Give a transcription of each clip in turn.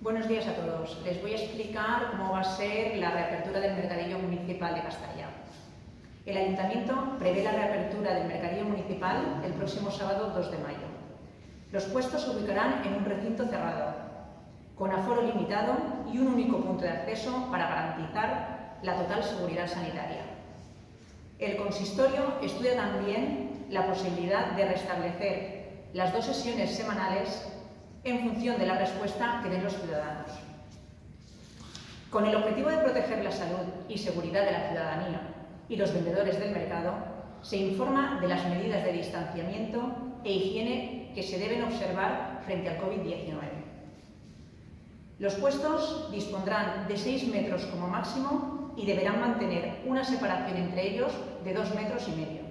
Buenos días a todos. Les voy a explicar cómo va a ser la reapertura del Mercadillo Municipal de Castalla. El Ayuntamiento prevé la reapertura del Mercadillo Municipal el próximo sábado 2 de mayo. Los puestos se ubicarán en un recinto cerrado, con aforo limitado y un único punto de acceso para garantizar la total seguridad sanitaria. El consistorio estudia también la posibilidad de restablecer las 2 sesiones semanales en función de la respuesta que den los ciudadanos. Con el objetivo de proteger la salud y seguridad de la ciudadanía y los vendedores del mercado, se informa de las medidas de distanciamiento e higiene que se deben observar frente al COVID-19. Los puestos dispondrán de 6 metros como máximo y deberán mantener una separación entre ellos de 2,5 metros.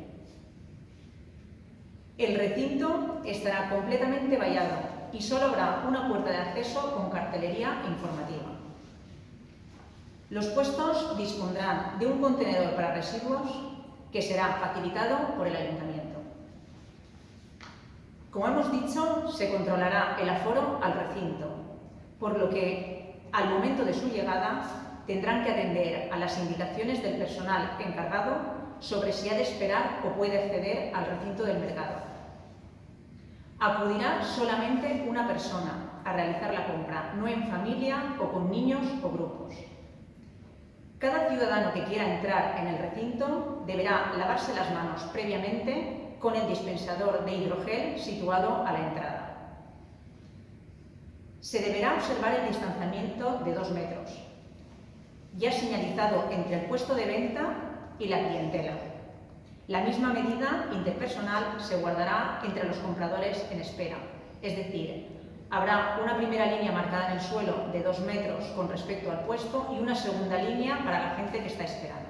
El recinto estará completamente vallado y solo habrá una puerta de acceso con cartelería informativa. Los puestos dispondrán de un contenedor para residuos que será facilitado por el Ayuntamiento. Como hemos dicho, se controlará el aforo al recinto, por lo que al momento de su llegada tendrán que atender a las indicaciones del personal encargado sobre si ha de esperar o puede acceder al recinto del mercado. Acudirá solamente una persona a realizar la compra, no en familia o con niños o grupos. Cada ciudadano que quiera entrar en el recinto deberá lavarse las manos previamente con el dispensador de hidrogel situado a la entrada. Se deberá observar el distanciamiento de 2 metros, ya señalizado entre el puesto de venta y la clientela. La misma medida interpersonal se guardará entre los compradores en espera, es decir, habrá una primera línea marcada en el suelo de 2 metros con respecto al puesto y una segunda línea para la gente que está esperando.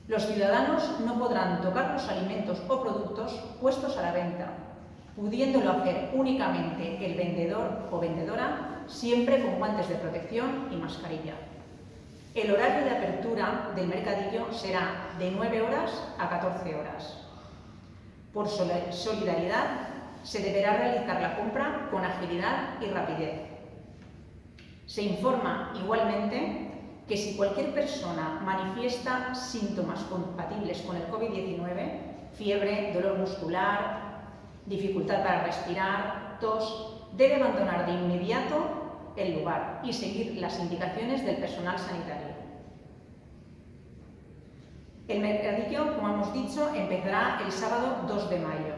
Los ciudadanos no podrán tocar los alimentos o productos puestos a la venta, pudiéndolo hacer únicamente el vendedor o vendedora, siempre con guantes de protección y mascarilla. El horario de apertura del mercadillo será de 9 horas a 14 horas. Por solidaridad, se deberá realizar la compra con agilidad y rapidez. Se informa igualmente que si cualquier persona manifiesta síntomas compatibles con el COVID-19, fiebre, dolor muscular, dificultad para respirar, tos, debe abandonar de inmediato el lugar y seguir las indicaciones del personal sanitario. El mercadillo, como hemos dicho, empezará el sábado 2 de mayo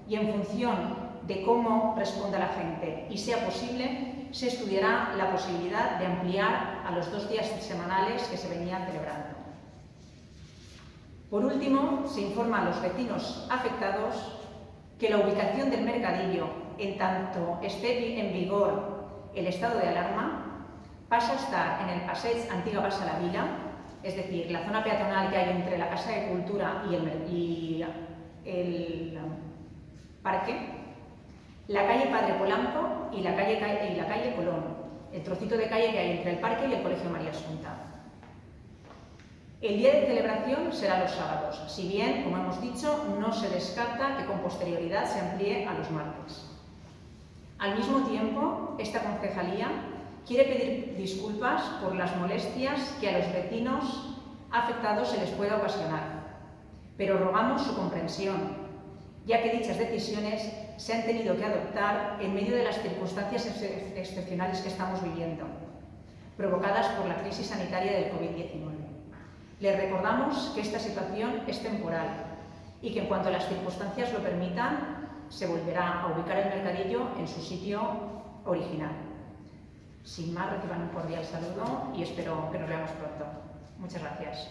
y en función de cómo responda la gente y sea posible, se estudiará la posibilidad de ampliar a los 2 días semanales que se venían celebrando. Por último, se informa a los vecinos afectados que la ubicación del mercadillo, en tanto esté en vigor el estado de alarma, pasa a estar en el Passeig Antiga Bassa la Vila, es decir, la zona peatonal que hay entre la Casa de Cultura y el parque, la calle Padre Polanco y la calle Colón, el trocito de calle que hay entre el parque y el Colegio María Asunta. El día de celebración será los sábados, si bien, como hemos dicho, no se descarta que con posterioridad se amplíe a los martes. Al mismo tiempo, esta concejalía quiere pedir disculpas por las molestias que a los vecinos afectados se les pueda ocasionar, pero rogamos su comprensión, ya que dichas decisiones se han tenido que adoptar en medio de las circunstancias excepcionales que estamos viviendo, provocadas por la crisis sanitaria del COVID-19. Les recordamos que esta situación es temporal y que en cuanto las circunstancias lo permitan, se volverá a ubicar el mercadillo en su sitio original. Sin más, reciban un cordial saludo y espero que nos veamos pronto. Muchas gracias.